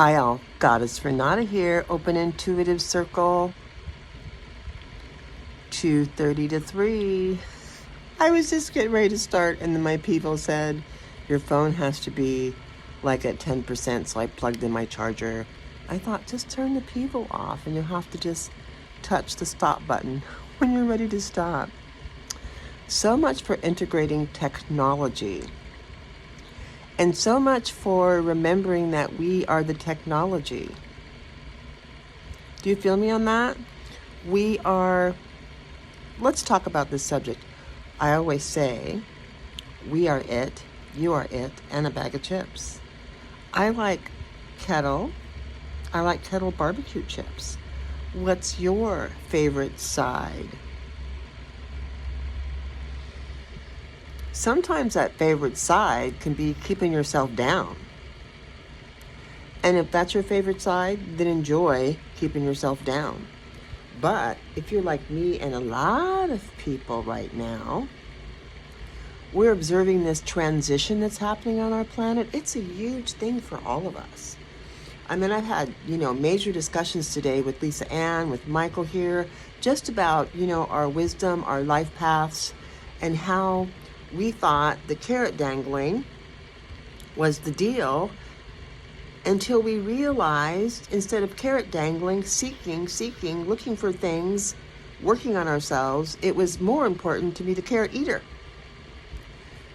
Hi all, Goddess Renata here, Open Intuitive Circle, 2:30 to 3. I was just getting ready to start and then my people said, your phone has to be like at 10%, so I plugged in my charger. I thought, just turn the people off and you'll have to just touch the stop button when you're ready to stop. So much for integrating technology. And so much for remembering that we are the technology. Do you feel me on that? We are, let's talk about this subject. I always say, we are it, you are it, and a bag of chips. I like kettle barbecue chips. What's your favorite side? Sometimes that favorite side can be keeping yourself down. And if that's your favorite side, then enjoy keeping yourself down. But if you're like me and a lot of people right now, we're observing this transition that's happening on our planet. It's a huge thing for all of us. I mean, I've had, major discussions today with Lisa Ann, with Michael here, just about, our wisdom, our life paths, and how we thought the carrot dangling was the deal until we realized, instead of carrot dangling, seeking, looking for things, working on ourselves, it was more important to be the carrot eater.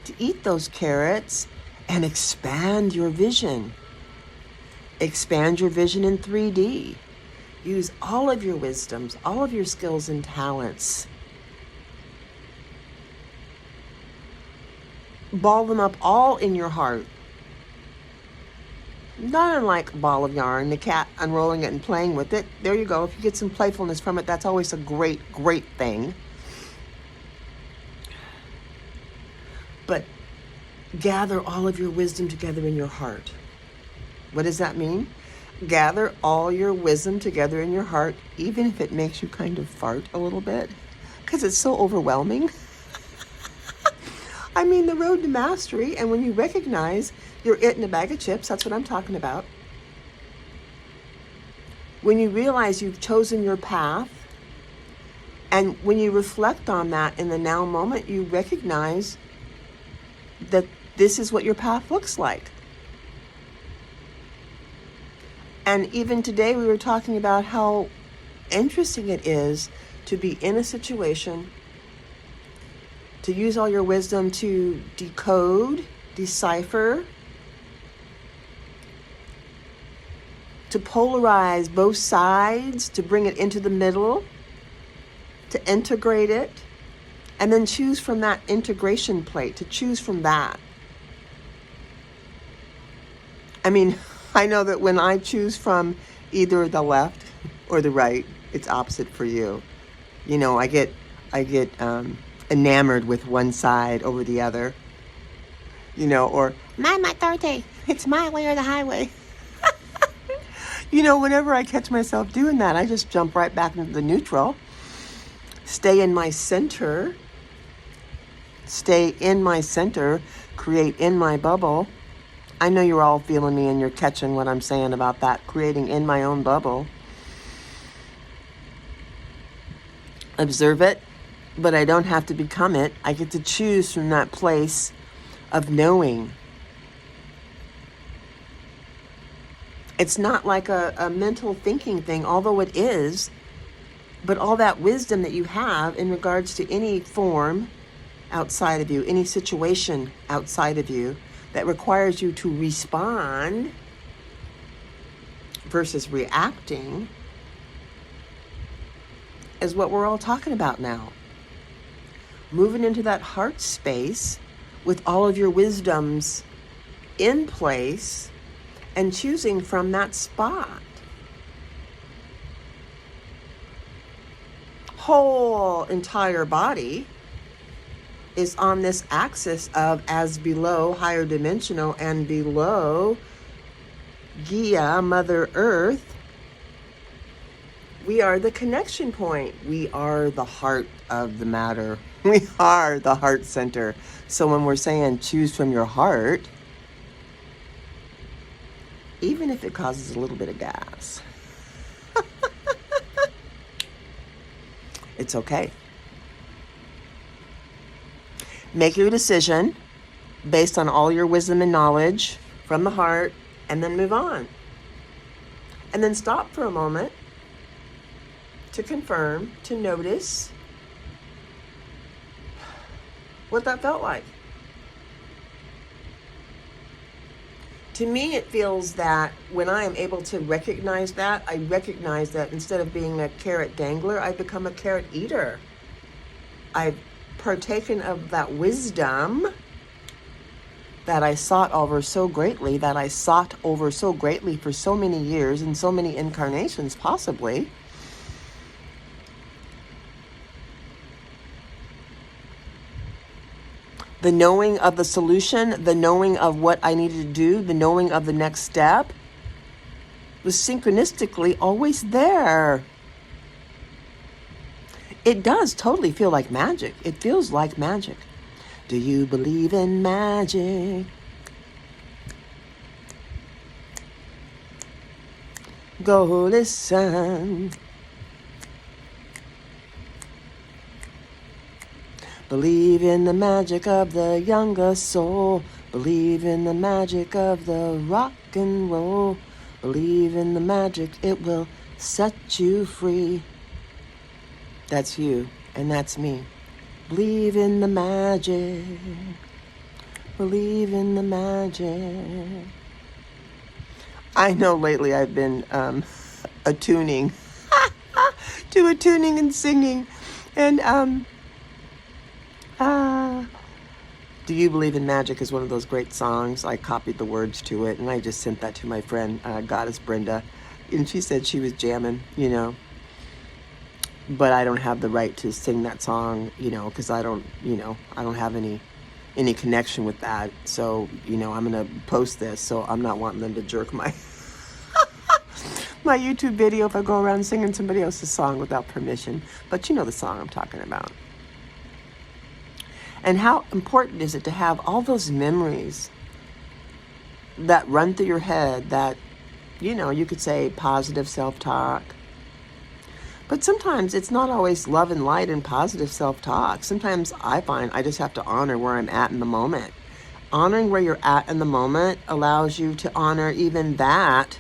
To eat those carrots and expand your vision. Expand your vision in 3D. Use all of your wisdoms, all of your skills and talents. Ball them up all in your heart. Not unlike a ball of yarn, the cat unrolling it and playing with it. There you go. If you get some playfulness from it, that's always a great thing. But gather all of your wisdom together in your heart. What does that mean? Gather all your wisdom together in your heart, even if it makes you kind of fart a little bit, because it's so overwhelming. I mean, the road to mastery, and when you recognize you're it in a bag of chips, that's what I'm talking about. When you realize you've chosen your path, and when you reflect on that in the now moment, you recognize that this is what your path looks like. And even today we were talking about how interesting it is to be in a situation, to use all your wisdom to decode, decipher, to polarize both sides, to bring it into the middle, to integrate it, and then choose from that integration plate, to choose from that. I mean, I know that when I choose from either the left or the right, it's opposite for you. I get enamored with one side over the other, or my authority, it's my way or the highway. Whenever I catch myself doing that, I just jump right back into the neutral, stay in my center, create in my bubble. I know you're all feeling me and you're catching what I'm saying about that, creating in my own bubble. Observe it. But I don't have to become it. I get to choose from that place of knowing. It's not like a mental thinking thing, although it is. But all that wisdom that you have in regards to any form outside of you, any situation outside of you that requires you to respond versus reacting is what we're all talking about now. Moving into that heart space with all of your wisdoms in place and choosing from that spot. Whole entire body is on this axis of as below, higher dimensional, and below Gaia, Mother Earth. We are the connection point. We are the heart of the matter. We are the heart center. So when we're saying choose from your heart, even if it causes a little bit of gas. It's okay. Make your decision based on all your wisdom and knowledge from the heart, and then move on. And then stop for a moment to confirm, to notice what that felt like. To me, it feels that when I am able to recognize that, I recognize that instead of being a carrot dangler, I've become a carrot eater. I've partaken of that wisdom that I sought over so greatly, for so many years and so many incarnations, possibly. The knowing of the solution, the knowing of what I needed to do, the knowing of the next step was synchronistically always there. It does totally feel like magic. It feels like magic. Do you believe in magic? Go listen. Believe in the magic of the younger soul. Believe in the magic of the rock and roll. Believe in the magic, it will set you free. That's you, and that's me. Believe in the magic. Believe in the magic. I know lately I've been attuning to attuning and singing. And Do You Believe in Magic is one of those great songs. I copied the words to it, and I just sent that to my friend, Goddess Brenda. And she said she was jamming, But I don't have the right to sing that song, because I don't have any connection with that. So, I'm going to post this, so I'm not wanting them to jerk my my YouTube video if I go around singing somebody else's song without permission. But you know the song I'm talking about. And how important is it to have all those memories that run through your head that, you could say positive self-talk. But sometimes it's not always love and light and positive self-talk. Sometimes I find I just have to honor where I'm at in the moment. Honoring where you're at in the moment allows you to honor even that,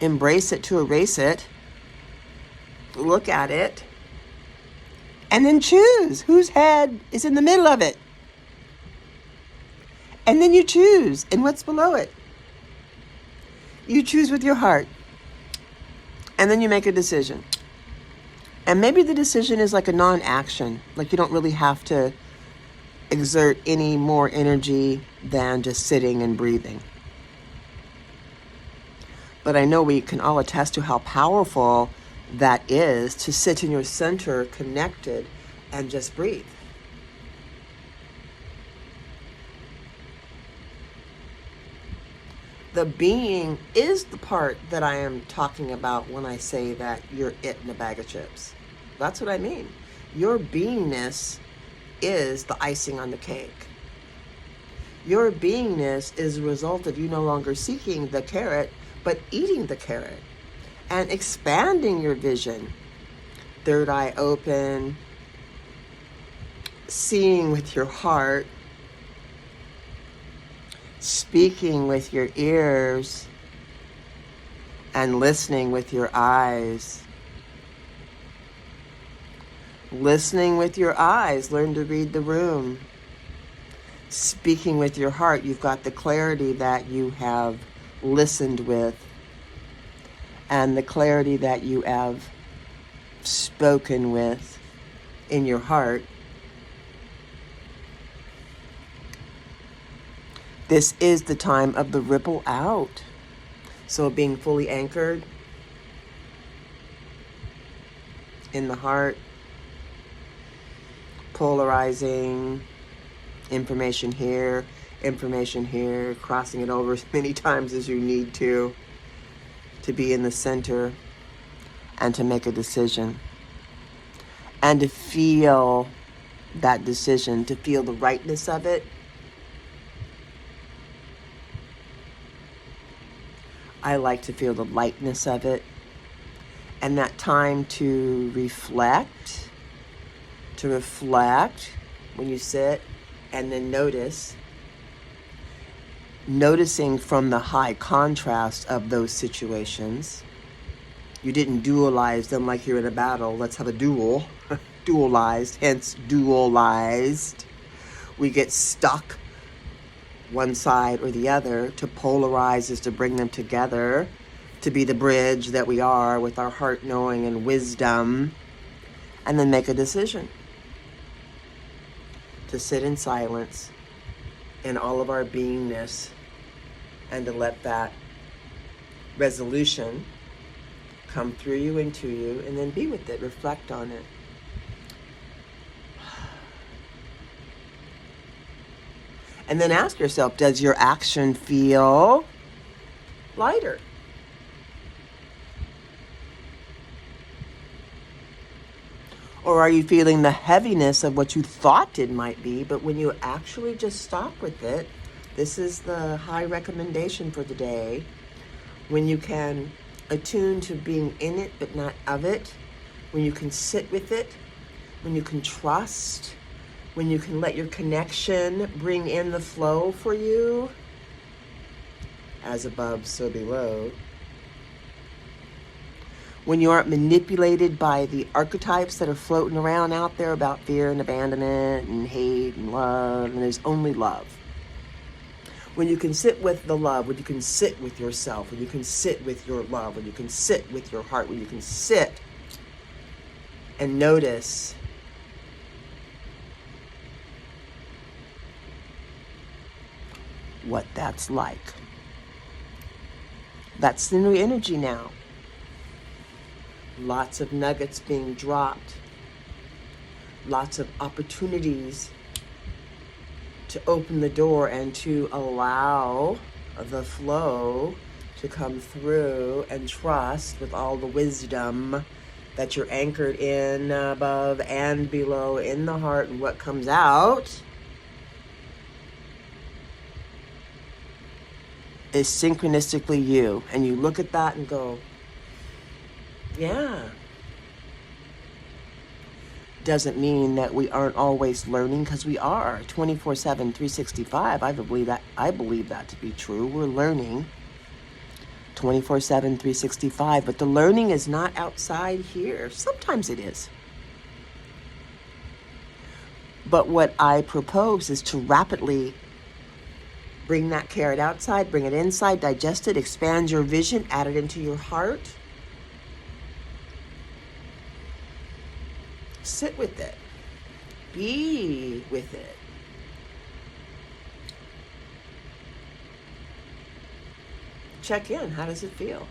embrace it to erase it, look at it, and then choose whose head is in the middle of it. And then you choose, and what's below it. You choose with your heart. And then you make a decision. And maybe the decision is like a non-action. Like you don't really have to exert any more energy than just sitting and breathing. But I know we can all attest to how powerful that is to sit in your center, connected, and just breathe. The being is the part that I am talking about when I say that you're it in a bag of chips. That's what I mean. Your beingness is the icing on the cake. Your beingness is a result of you no longer seeking the carrot, but eating the carrot and expanding your vision. Third eye open, seeing with your heart, speaking with your ears, and listening with your eyes. Listening with your eyes, learn to read the room. Speaking with your heart, you've got the clarity that you have listened with, and the clarity that you have spoken with in your heart. This is the time of the ripple out. So being fully anchored in the heart, polarizing, information here, crossing it over as many times as you need to be in the center and to make a decision. And to feel that decision, to feel the rightness of it. I like to feel the lightness of it. And that time to reflect when you sit and then noticing from the high contrast of those situations. You didn't dualize them like you're in a battle. Let's have a duel. Dualized, hence dualized. We get stuck one side or the other. To polarize is to bring them together, to be the bridge that we are with our heart knowing and wisdom, and then make a decision. To sit in silence in all of our beingness and to let that resolution come through you and to you, and then be with it, reflect on it. And then ask yourself, does your action feel lighter? Or are you feeling the heaviness of what you thought it might be, but when you actually just stop with it, this is the high recommendation for today, when you can attune to being in it but not of it, when you can sit with it, when you can trust, when you can let your connection bring in the flow for you, as above, so below. When you aren't manipulated by the archetypes that are floating around out there about fear and abandonment and hate and love, and there's only love. When you can sit with the love, when you can sit with yourself, when you can sit with your love, when you can sit with your heart, when you can sit and notice what that's like. That's the new energy now. Lots of nuggets being dropped. Lots of opportunities to open the door and to allow the flow to come through, and trust with all the wisdom that you're anchored in above and below in the heart, and what comes out is synchronistically you. And you look at that and go, yeah. Doesn't mean that we aren't always learning, because we are 24/7, 365. I believe that to be true. We're learning 24/7, 365, but the learning is not outside here. Sometimes it is. But what I propose is to rapidly bring that carrot outside, bring it inside, digest it, expand your vision, add it into your heart. Sit with it. Be with it. Check in. How does it feel?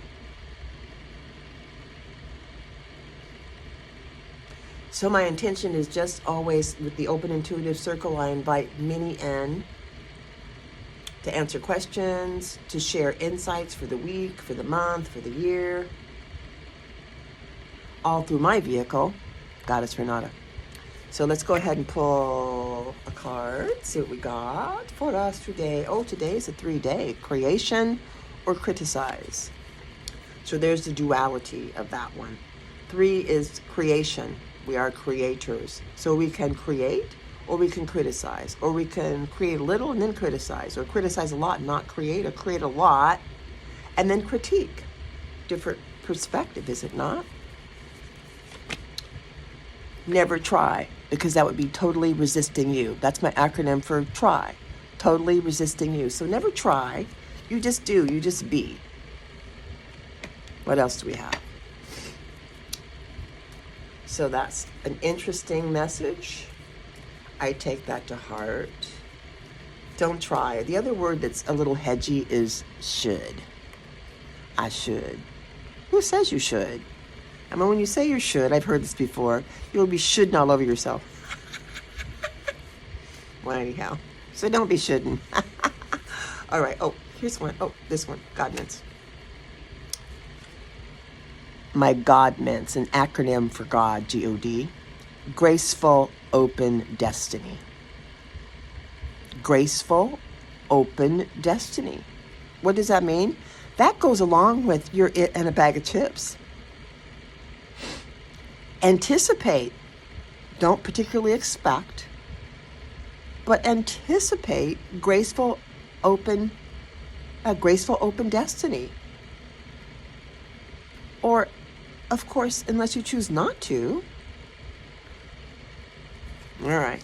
So my intention is just always, with the Open Intuitive Circle, I invite many in to answer questions, to share insights for the week, for the month, for the year, all through my vehicle, Goddess Renata. So let's go ahead and pull a card, see what we got for us today. Oh, today is a 3-day, creation or criticize. So there's the duality of that one. 3 is creation. We are creators. So we can create, or we can criticize, or we can create a little and then criticize, or criticize a lot and not create, or create a lot and then critique. Different perspective, is it not? Never try, because that would be totally resisting you. That's my acronym for try. Totally resisting you. So never try. You just do. You just be. What else do we have? So that's an interesting message. I take that to heart. Don't try. The other word that's a little hedgy is should. I should. Who says you should? I mean, when you say you should, I've heard this before, you'll be shoulding all over yourself. Well, anyhow, so don't be shoulding. All right. Oh, here's one. Oh, this one. God mints. My God mints, an acronym for God, G-O-D. Graceful, open destiny. Graceful, open destiny. What does that mean? That goes along with your it and a bag of chips. Anticipate. Don't particularly expect, but anticipate a graceful open destiny. Or, of course, unless you choose not to. All right.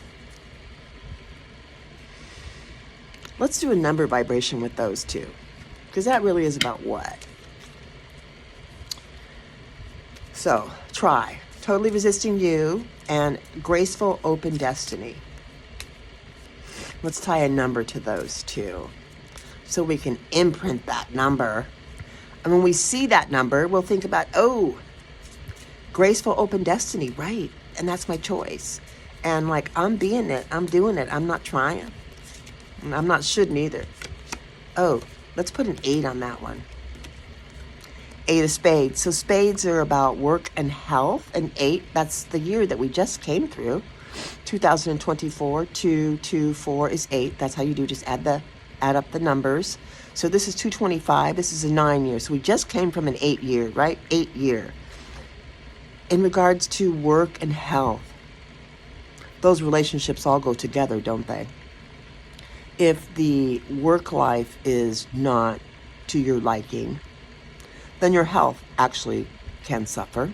Let's do a number vibration with those two, because that really is about what? So, try totally resisting you and graceful open destiny. Let's tie a number to those two so we can imprint that number. And when we see that number, we'll think about, oh, graceful open destiny, right? And that's my choice. And like, I'm being it, I'm doing it, I'm not trying. I'm not shouldn't either. Oh, let's put an 8 on that one. 8 of spades. So spades are about work and health. And 8, that's the year that we just came through. 2024, 2, 2, 4 is 8. That's how you do, just add up the numbers. So this is 225, this is a 9 year. So we just came from an 8 year, right? 8 year. In regards to work and health, those relationships all go together, don't they? If the work life is not to your liking, then your health actually can suffer.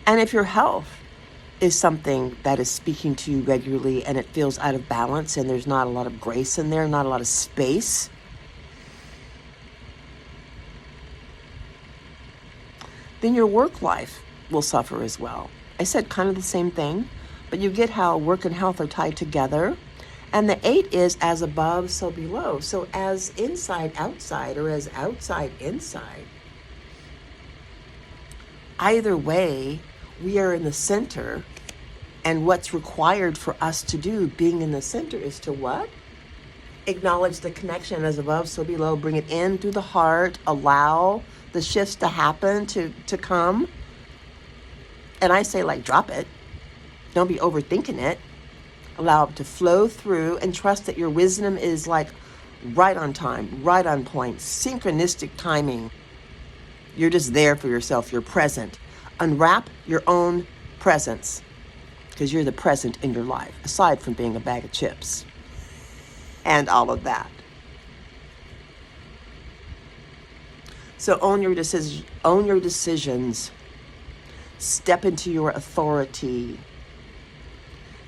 And if your health is something that is speaking to you regularly and it feels out of balance and there's not a lot of grace in there, not a lot of space, then your work life will suffer as well. I said kind of the same thing, but you get how work and health are tied together. And the 8 is as above, so below. So as inside, outside, or as outside, inside. Either way, we are in the center. And what's required for us to do, being in the center, is to what? Acknowledge the connection as above, so below. Bring it in through the heart. Allow the shifts to happen, to come. And I say, like, drop it. Don't be overthinking it. Allow it to flow through and trust that your wisdom is like right on time, right on point, synchronistic timing. You're just there for yourself. You're present. Unwrap your own presence, because you're the present in your life, aside from being a bag of chips and all of that. So own your decisions. Step into your authority.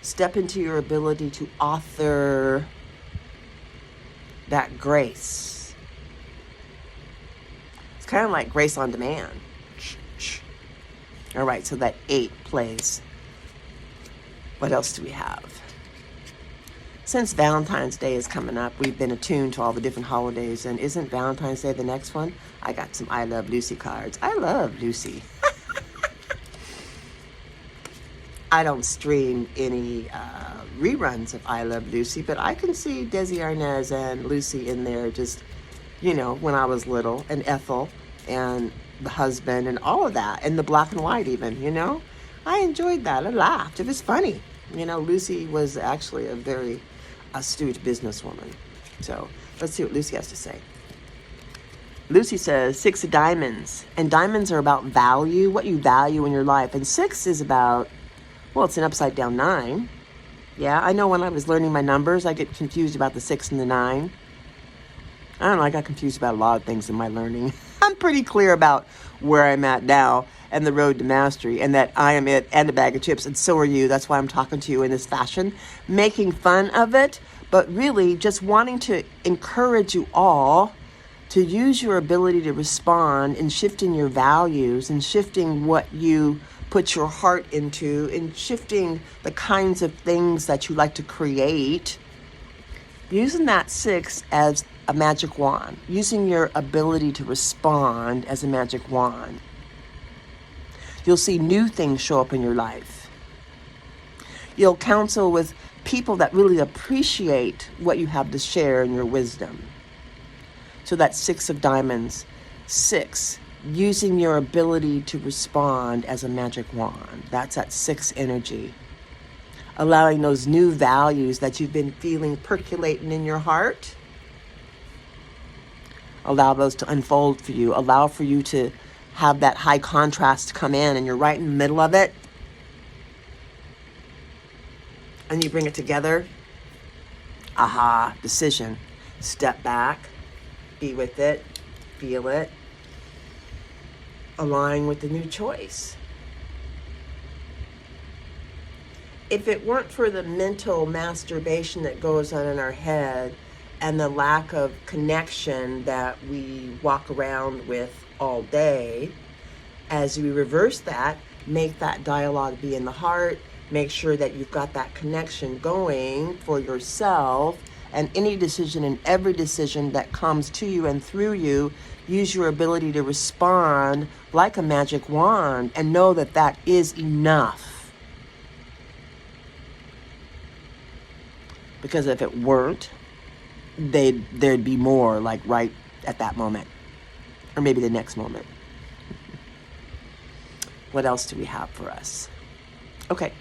Step into your ability to author that grace. It's kind of like grace on demand. All right, so that 8 plays. What else do we have? Since Valentine's Day is coming up, we've been attuned to all the different holidays. And isn't Valentine's Day the next one? I got some I Love Lucy cards. I love Lucy. I don't stream any reruns of I Love Lucy, but I can see Desi Arnaz and Lucy in there just, when I was little, and Ethel and the husband and all of that, and the black and white even, I enjoyed that. I laughed. It was funny. Lucy was actually a very astute businesswoman. So let's see what Lucy has to say. Lucy says 6 of diamonds, and diamonds are about value, what you value in your life, and 6 is about, well, it's an upside down 9. Yeah, I know when I was learning my numbers, I get confused about the 6 and the 9. I don't know, I got confused about a lot of things in my learning. I'm pretty clear about where I'm at now and the road to mastery, and that I am it and a bag of chips, and so are you. That's why I'm talking to you in this fashion, making fun of it, but really just wanting to encourage you all to use your ability to respond in shifting your values and shifting what you put your heart into and shifting the kinds of things that you like to create, using that 6 as a magic wand, using your ability to respond as a magic wand. You'll see new things show up in your life. You'll counsel with people that really appreciate what you have to share in your wisdom. So that's 6 of diamonds. 6, using your ability to respond as a magic wand. That's that 6 energy. Allowing those new values that you've been feeling percolating in your heart Allow those to unfold for you. Allow for you to have that high contrast come in, and you're right in the middle of it. And you bring it together. Aha, decision. Step back, be with it, feel it, align with the new choice. If it weren't for the mental masturbation that goes on in our head and the lack of connection that we walk around with all day, as we reverse that, make that dialogue be in the heart, make sure that you've got that connection going for yourself, and any decision and every decision that comes to you and through you, use your ability to respond like a magic wand and know that that is enough. Because if it weren't, there'd be more like right at that moment, or maybe the next moment. What else do we have for us? Okay,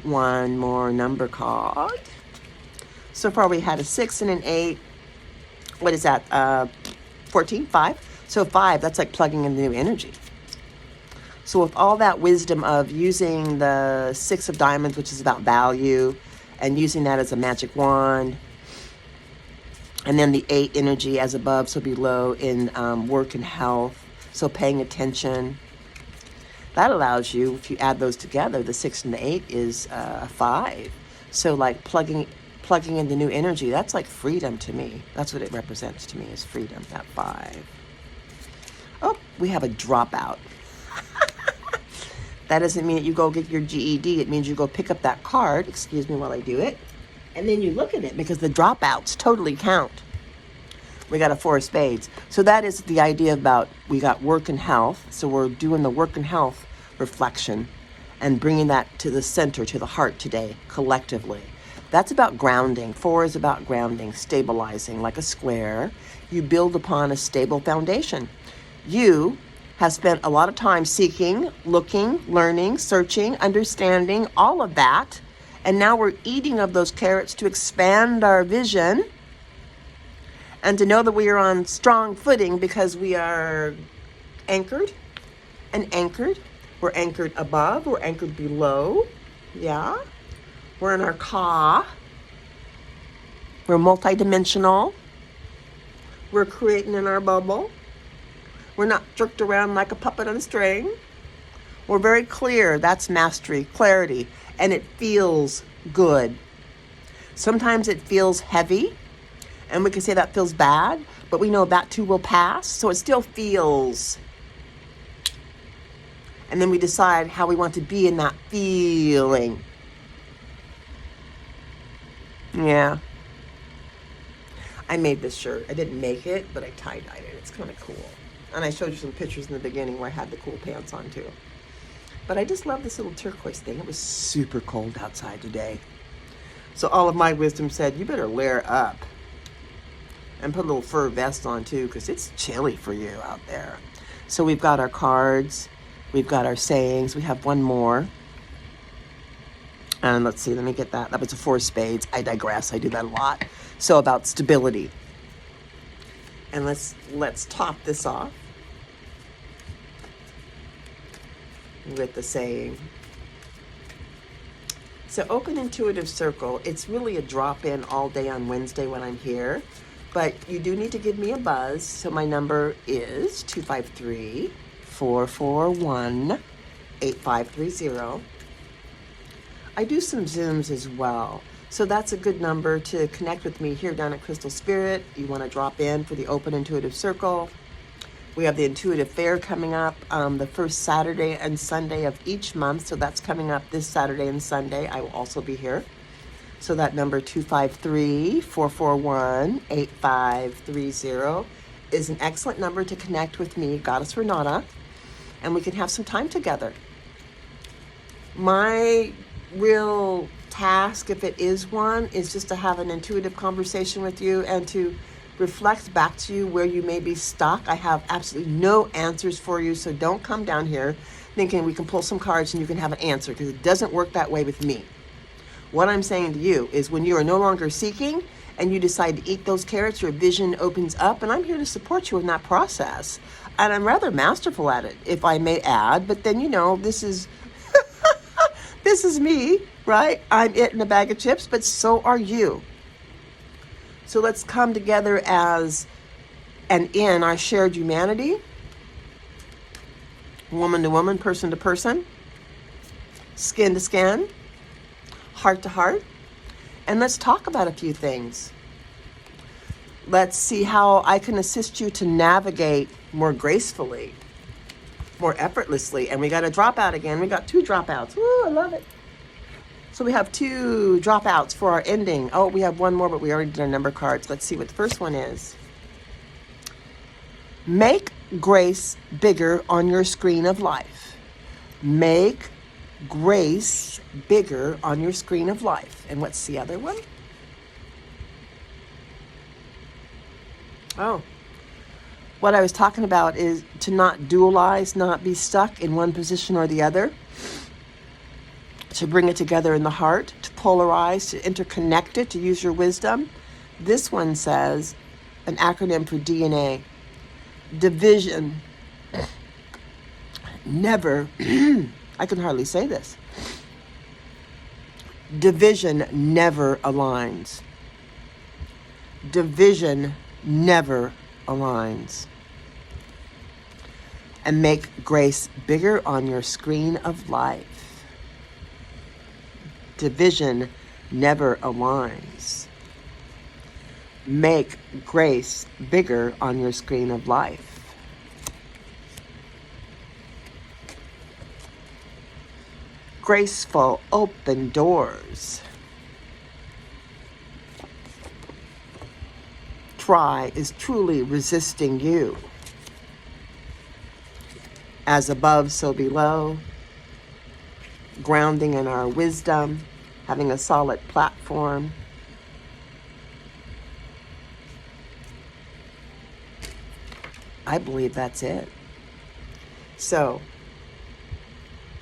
one more number card. So far we had a 6 and an 8. What is that? 14, 5. So 5, that's like plugging in the new energy. So with all that wisdom of using the 6 of diamonds, which is about value, and using that as a magic wand, and then the 8 energy as above, so below in work and health, so paying attention. That allows you, if you add those together, the 6 and the 8 is 5. So like plugging in the new energy, that's like freedom to me. That's what it represents to me, is freedom, that 5. Oh, we have a dropout. That doesn't mean that you go get your GED. It means you go pick up that card, excuse me while I do it, and then you look at it, because the dropouts totally count. We got a 4 of spades. So that is the idea about, we got work and health. So we're doing the work and health reflection and bringing that to the center, to the heart today, collectively. That's about grounding. 4 is about grounding, stabilizing like a square. You build upon a stable foundation. You have spent a lot of time seeking, looking, learning, searching, understanding, all of that. And now we're eating of those carrots to expand our vision and to know that we are on strong footing, because we are anchored and anchored. We're anchored above, we're anchored below. Yeah. We're in our ka. We're multidimensional. We're creating in our bubble. We're not jerked around like a puppet on a string. We're very clear. That's mastery, clarity, and it feels good. Sometimes it feels heavy, and we can say that feels bad, but we know that too will pass, so it still feels. And then we decide how we want to be in that feeling. Yeah. I made this shirt. I didn't make it, but I tie-dyed it. It's kind of cool. And I showed you some pictures in the beginning where I had the cool pants on too. But I just love this little turquoise thing. It was super cold outside today. So all of my wisdom said, you better layer up. And put a little fur vest on too, because it's chilly for you out there. So we've got our cards. We've got our sayings. We have one more. And let's see, let me get that. That was a 4 of spades. I digress. I do that a lot. So about stability. And let's top this off with the saying. So open intuitive circle, it's really a drop-in all day on Wednesday when I'm here. But you do need to give me a buzz. So my number is 253-441-8530. I do some Zooms as well. So that's a good number to connect with me here down at Crystal Spirit. You want to drop in for the Open Intuitive Circle. We have the Intuitive Fair coming up the first Saturday and Sunday of each month. So that's coming up this Saturday and Sunday. I will also be here. So that number 253-441-8530 is an excellent number to connect with me, Goddess Renata, and we can have some time together. My real task, if it is one, is just to have an intuitive conversation with you and to reflect back to you where you may be stuck. I have absolutely no answers for you, so don't come down here thinking we can pull some cards and you can have an answer, because it doesn't work that way with me. What I'm saying to you is, when you are no longer seeking and you decide to eat those carrots, your vision opens up, and I'm here to support you in that process. And I'm rather masterful at it, if I may add. But then, this is this is me, right? I'm it in a bag of chips, but so are you. So let's come together as and in our shared humanity, woman to woman, person to person, skin to skin, heart to heart, and let's talk about a few things. Let's see how I can assist you to navigate more gracefully, more effortlessly. And we got a dropout again. We got 2 dropouts. Woo, I love it. So we have 2 dropouts for our ending. Oh, we have one more, but we already did our number cards. Let's see what the first one is. Make grace bigger on your screen of life. Make grace bigger on your screen of life. And what's the other one? Oh, what I was talking about is to not dualize, not be stuck in one position or the other, to bring it together in the heart, to polarize, to interconnect it, to use your wisdom. This one says, an acronym for DNA, division never, I can hardly say this, division never aligns. Division never aligns. And make grace bigger on your screen of life. Division never aligns. Make grace bigger on your screen of life. Graceful open doors. Try is truly resisting you. As above, so below. Grounding in our wisdom, having a solid platform. I believe that's it. So,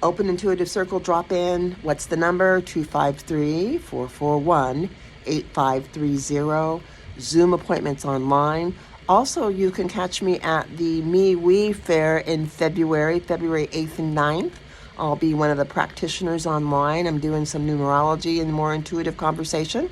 open intuitive circle, drop in. What's the number? 253-441-8530. Zoom appointments online. Also, you can catch me at the Me Fair in February 8th and 9th. I'll be one of the practitioners online. I'm doing some numerology and more intuitive conversation.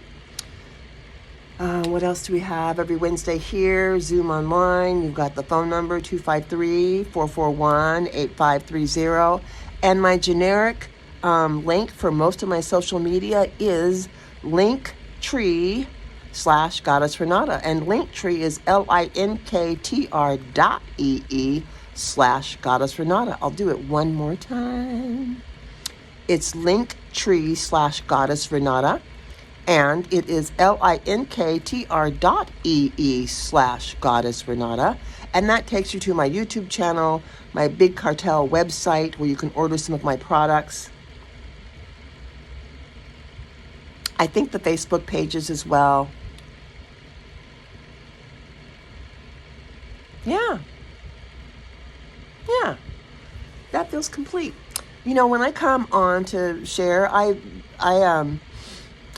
What else do we have? Every Wednesday here, Zoom online. You've got the phone number, 253-441-8530. And my generic link for most of my social media is Linktree/Goddess Renata. And Linktree is linktr.ee/Goddess Renata. I'll do it one more time. It's Linktree/Goddess Renata. And it is linktr.ee/Goddess Renata. And that takes you to my YouTube channel, my Big Cartel website, where you can order some of my products. I think the Facebook pages as well. Yeah. That feels complete. When I come on to share, I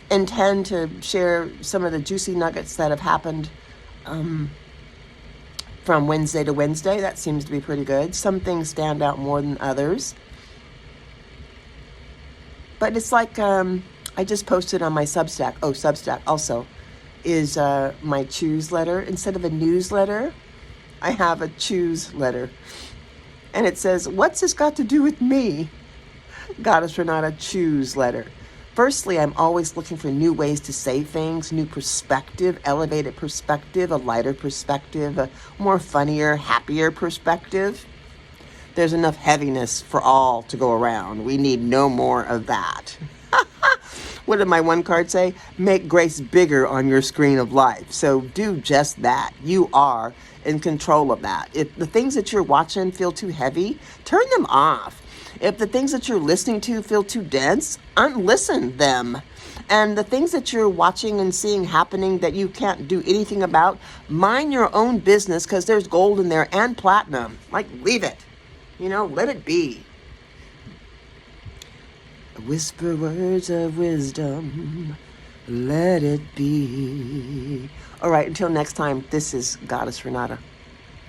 intend to share some of the juicy nuggets that have happened from Wednesday to Wednesday. That seems to be pretty good. Some things stand out more than others. But it's like I just posted on my Substack. Oh, Substack also is my choose letter. Instead of a newsletter, I have a choose letter. And it says, what's this got to do with me? Goddess Renata choose letter. Firstly, I'm always looking for new ways to say things, new perspective, elevated perspective, a lighter perspective, a more funnier, happier perspective. There's enough heaviness for all to go around. We need no more of that. What did my one card say? Make grace bigger on your screen of life. So do just that. You are in control of that. If the things that you're watching feel too heavy, turn them off. If the things that you're listening to feel too dense, unlisten them. And the things that you're watching and seeing happening that you can't do anything about, mind your own business, because there's gold in there and platinum. Like, leave it. Let it be. Whisper words of wisdom Let it be. All right, until next time, this is Goddess Renata.